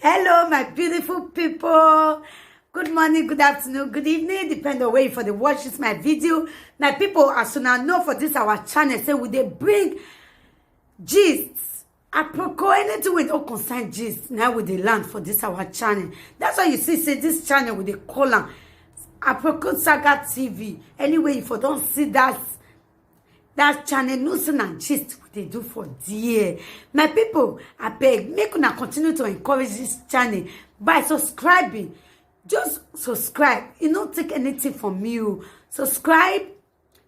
Hello, my beautiful people. Good morning, good afternoon, good evening, depending on where you for the watch this my video. My people, as soon as know for this our channel, say we they bring gists, aproko, anything with all concern gist. Now we they land for this our channel. That's why you see, say this channel with the column Aproko Saga TV. Anyway, if you don't see that channel, news and gist what they do for dear. My people, I beg, make una continue to encourage this channel by subscribing. Just subscribe. It don't take anything from you. Subscribe,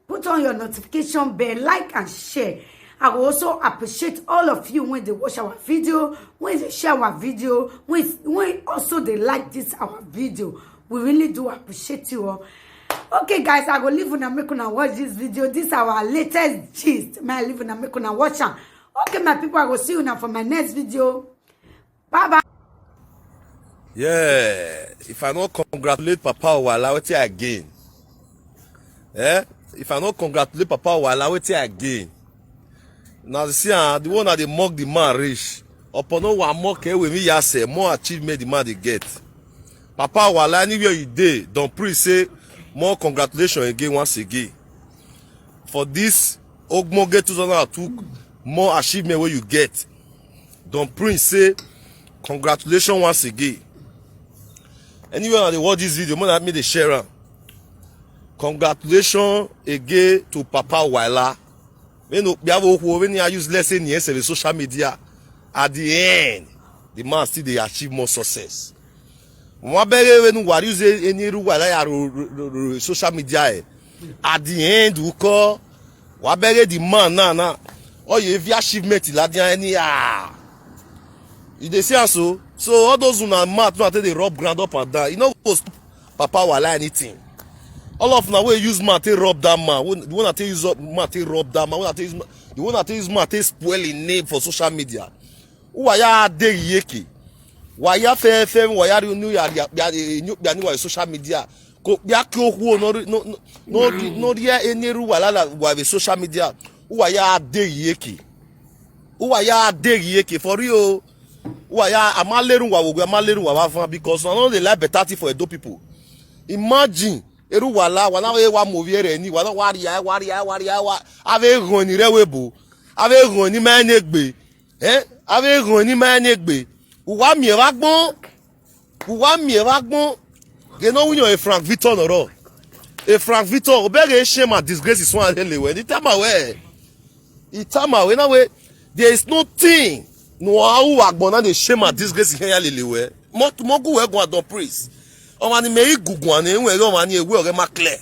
put on your notification bell, like and share. I will also appreciate all of you when they watch our video, when they share our video, when also they like this our video. We really do appreciate you all. Okay, guys, I will leave una make una watch this video. This is our latest gist. May I leave una make una watch am. Okay, my people, I will see you now for my next video. Bye bye. Yeah, if I don't congratulate Papa Owala, what again? If I don't congratulate Papa Owala, what again? Now see, the one that they mock the man rich. Upon no one mock with me, ya say more achievement the man they get. Papa Owala, anywhere you dey, don't pray say more congratulations again once again. For this Ogmoge 2002, more achievement where you get. Don't pray say congratulations once again. Anyone that watch this video, more than me they share am. Congratulations again to Papa Owala. When you use less than the social media, at the end, the man still they achieve more success. When you use any social media, at the end, you call the man now. Oh, you have achievement any you they say so. So all those who are mad, no, they rub ground up and down. You know, Papa Owala anything. All of now we use man to rob that man. The one that use man to rob that man. The one that use man to spoil in name for social media. Who are ya de yeki? Why ya FM? Why ya new ya social media? Ko ya kyo who no dia any ru wala wa social media. Who are ya de yeki? Who are ya de yeki for real? Because I know they like better thing for Edo people. Imagine eru wala we wa movie ni wala wari ave roni rewebo ave roni manegbe ave roni manegbe uwa mi wagbon ge no wunyo e Frank Victor noro e Frank Victor obere shame and disgrace is one lewe the time away now we there is no thing no how agbona dey shame and disgrace here lelewe mo go we go don praise o ma ni me igugun ani we o ma ni ewe ore ma clear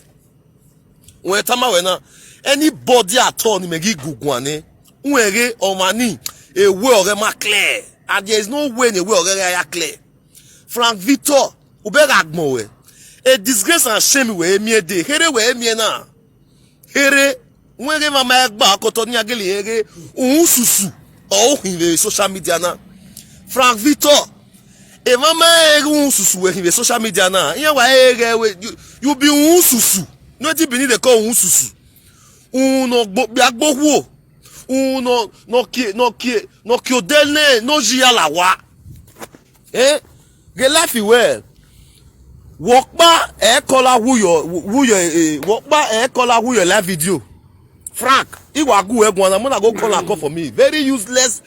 we tama we na anybody at all ni me igugun ani nwere o ma ni ewe ore ma clear and there is no way ni ewe ore ya clear. Frank Victor ubera agbon we a disgrace and shame we emi dey here we emi na here nwere mama egba akoto ni agele here ohun susu oh, in the social media now. Frank Victor, a mama susu in the social media now. You be susu. Not even the call susu. No biagbo. No kiodene, no jialawa. Get life well. Walk back a color who your live video. Frank, I'm gonna go call and call for me. Very useless.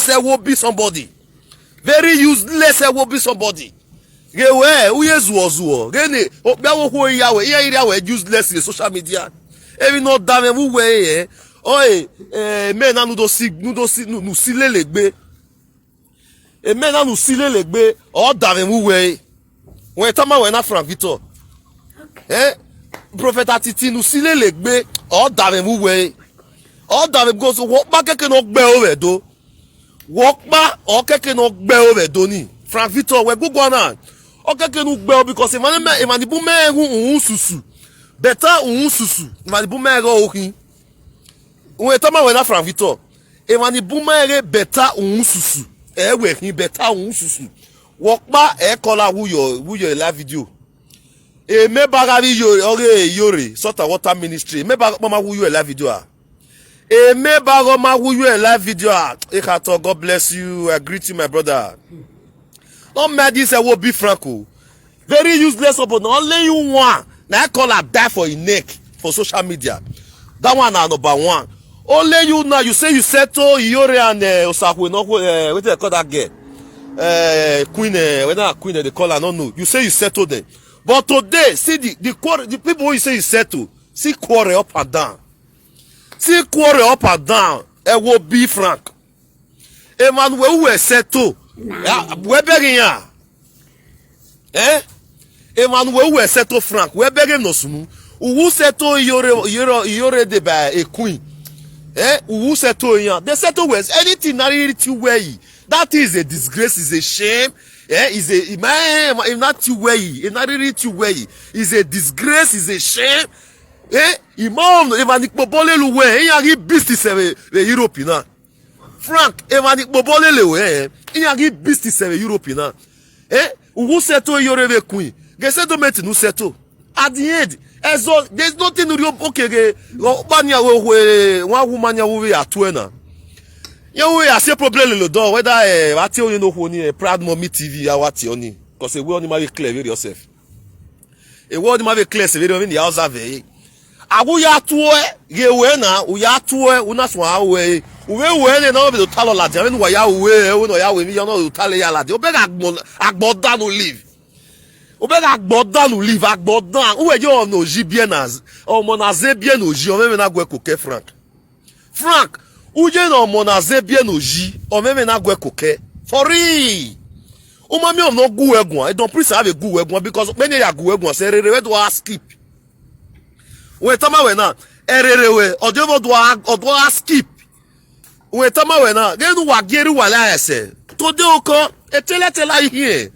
I will be somebody. Very useless. I will be somebody. Who is Wazuo? Useless in social media. Every no damn who way. Oh, men are no sile legbe. A men are no sile legbe. Oh, damn who way. When Tama went Frank Victor. Prophet Atiti no sile legbe. All damn way. All damn goes walk back no gbe over do. Walk back or keke no gbe over doni. Frank Victor we go on. O keke no gbe because e man bu me hu susu. Better susu. Man bu me go okin. We tama we na Frank Victor. E man bu me better susu. E we hin better susu. Walk back e call who your live video. E me bagavi yore sort of water ministry. Me mama who you a live video. E me bagoma who you a live video. God bless you. I greet you, my brother. Don't make this will be Franco. Very useless, but only you one. Now I call her die for your neck for social media. That one are number one. Only you now. You say you settle Iyore and Osakwe. No, what do they call that girl? Queen. Whether Queen they call her, no. You say you settle them. But today, see the people who you say you settle, see quarrel up and down. See quarrel up and down. It will be Frank. Emmanuel who settle. We begging ya. Emmanuel who settle Frank. We begging no sunu. Who settle Iyore de by a queen. Who settle ya? They settle with anything that that is a disgrace, is a shame. Is a man, not too way, not really too way. Is a disgrace, is a shame. Imam, Evanik Bobole Luwe, he business the European. Frank, Evanik Bobole Luwe, he business the European. Who settle your queen? Get settlement who settle. At the end, as there's nothing to do. Okay, one woman who are 20. You we are say problem le do whether what you know who ni Proud Mommy TV or what you ni because we only make clear very yourself. E word make clear se very in the house ave. Agu ya tuwe ye we na u ya tuwe una so awe. We na be to talo la je we ya we no ya we mi yo no talo ya la de. O be agbodan no live. O be agbodan no live agbodan. O we yo no ji bien as o mo na ze bien no ji o me na gwe koke Frank Uje no monaze bien oji, o meme na gwe koke. For real. Umami o no gu egun. I don't please have a gu egun because many ya gu egun say rere do skip. We tama we na erere we odevo do skip. We tama we na genu wa geri wala ese. Tode oko etela ihe.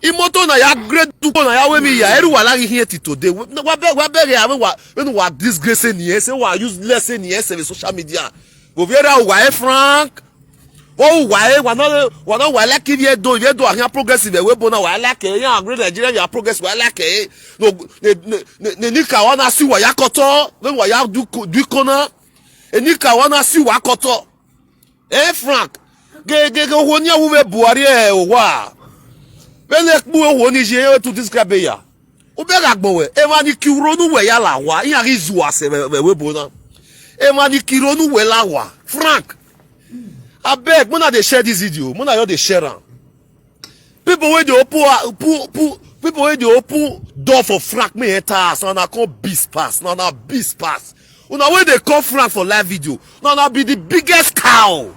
Imoto na ya grade duko na ya we mi ya eri wala ihe ti today. Wa be ya we disgrace ni ese wa useless ni ese social media. Go vera wa Frank. Oh wa no wa like if do here progressive we bona wa like ya agree Nigeria ya progress wa like no ne nika wana si wa yakoto we wa ya du kona nika wana si wa koto Frank ge ho ni awu be Buhari wa bele ku wo ni je to describe ya o be gagbo we e ma ni kiwro we ya la wa ya rizu ase we bona e ma ni kironu we la wa Frank I beg, when they share this video, when they share it. People where they open door for Frank me enter, so now call beast pass, now beast pass. Una where they call Frank for live video, now be the biggest cow.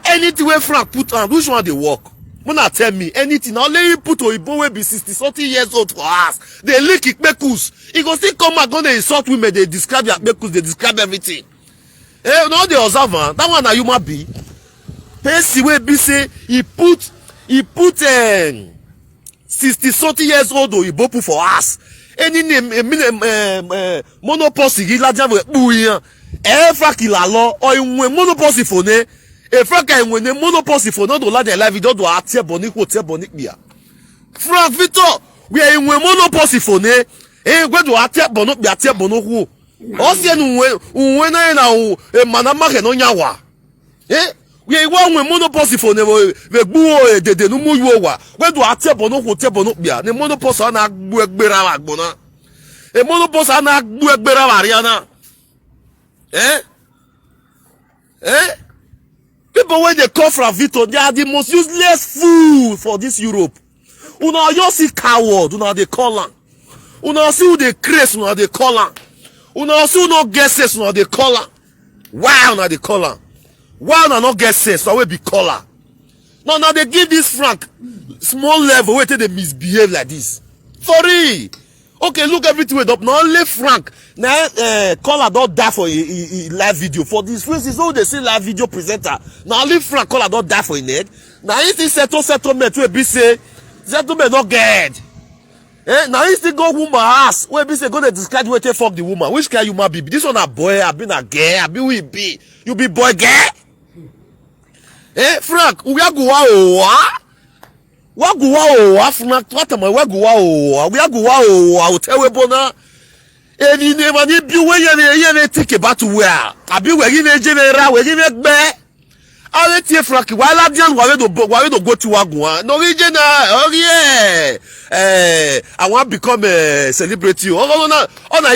Anything where Frank put on, which one they work? When tell me anything, now let you put Oyibo wey be 60 years old for us. They lick ikpekus. He go still come back gonna insult women. They describe your ikpekus. They describe everything. No, the observer, that one a human being. Percy wey be say he put 60 years old Oyibo put for us. Any name monopoly gilaja we buyan. Frank ilalo or inwe monopoly for ne. Frank inwe monopoly for no do la de live video do atie boni bia. Frank Victor we inwe monopoly for ne. Gwe do atie bono bia atie bono hu. Osie nu unwe na manama ke no nyawa. We want monopoly for ne we gbuo dede nu muyu wa. We do atie bono bia. Ne monopoly na gbu egbera wa gbona. Monopoly na gbu egbera wa riana. People when they come from Vito, they are the most useless fool for this Europe. Una you see coward, una they call am. Una see who they craze, una they call am. Una see who no get sense, una they call am. Why una they call am? Why una no get sense, so we be caller. Now they give this Frank small level where they misbehave like this. For real. Okay, look everything up. Now only Frank. Now caller don't die for a live video. For this reason, so they say live video presenter. Now only Frank caller don't die for a net. Now if he settlement will be say settlement not get. Now if they go woman ass, where be say go to describe where they fuck the woman. Which kind you might be? This one a boy, I been a girl, I be we be. You be boy girl? Frank, we are go what? What go wa Frank? What am I? What go wa? We are go wa. I will tell you bona. Any name and be where you take about to where. I be where you general, where you make bear. Awe tie Frankie, while Dian were to go to Wagua. Norwegian, oh yeah. I want to become a celebrity. Oh, a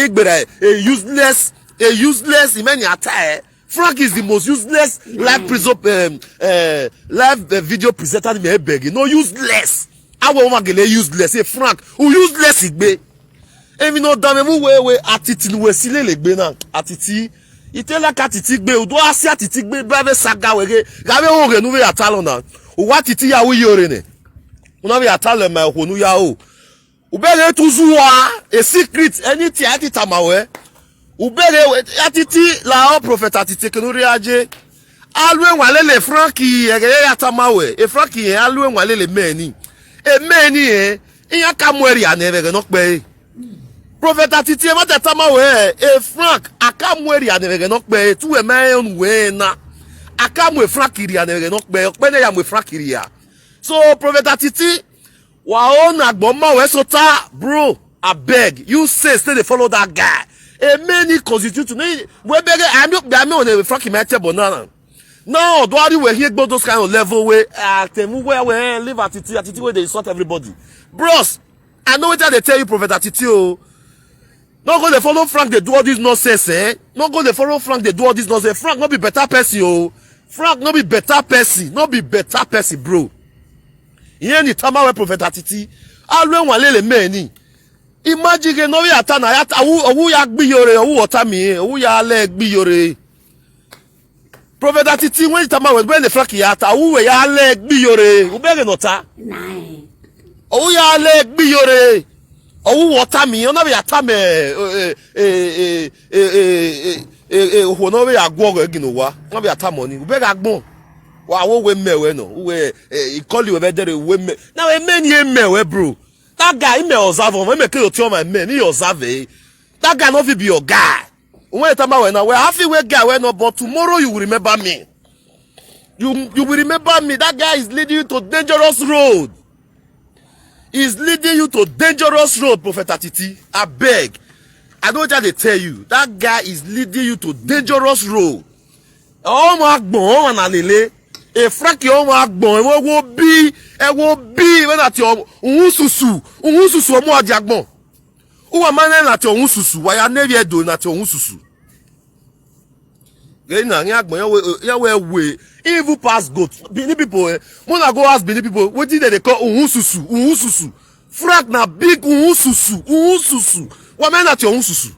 useless, in many attire. Frank is the most useless live video presenter in my bag. No useless. I want to get useless. Say Frank, who useless it be? Even no damn we attitude we sile le gbe na attitude. Itela ka titi gbe odo asi atiti gbe brave saga wege gabe o re nu we atalo na o wa titi ya we yore ne una we atalo ma ho nu ya o ubere tuzuwa a secret anything atita mawe ubere atiti la o prophet atiti kenuri aje alwe walele Frankie ege ya tamawe e Frankie alwe walele meni e meni iya kamweri anebe no pe prophet atiti ma teta mawe e Frank akamweri anebe no pe tu e men we na akamwe Frankiri anebe no pe ne ya mwe Frankiri ya so prophet atiti wa on agboma we sota bro abeg you say stay dey follow that guy a many constitute we beg I'm on a Frankie mate banana no do we hear about those kind of level where where we live attitude where they insult everybody bros I know what they tell you prophet attitude not go they follow Frank they do all this nonsense not go they follow Frank they do all this nonsense Frank not be better person Frank not be better person bro here ni tama we prophet attitude alwe wan lele meni imagine no we atana ya owu ya gbiyore owu ota mi owu ya le gbiyore prophet attitude when tama we when the Frank ya ta owu we ya le gbiyore ubere nota owu ya le gbiyore owu ota mi ona be ata me owo no we agwo egino wa no be ata money ubere agbon wa wo we mewe no we call you we there we me now e men ye mewe bro that guy me observe when me kill to my men he observe that guy no fit be your guy when time when now we happy we guy we no but tomorrow you will remember me you will remember me that guy is leading you to dangerous road prophet Atiti I beg I don't just dey tell you that guy is leading you to dangerous road oh my gbon na lele e Frankie o ma gbon e wo bi when at your unsusu omo ajagbon o wa man na ti unsusu wa ya nevi edo na ti unsusu na ni agbon ya we evil pass goat Benin people mo na go ask Benin people wetin they call unsusu Frank na big unsusu wa man na ti unsusu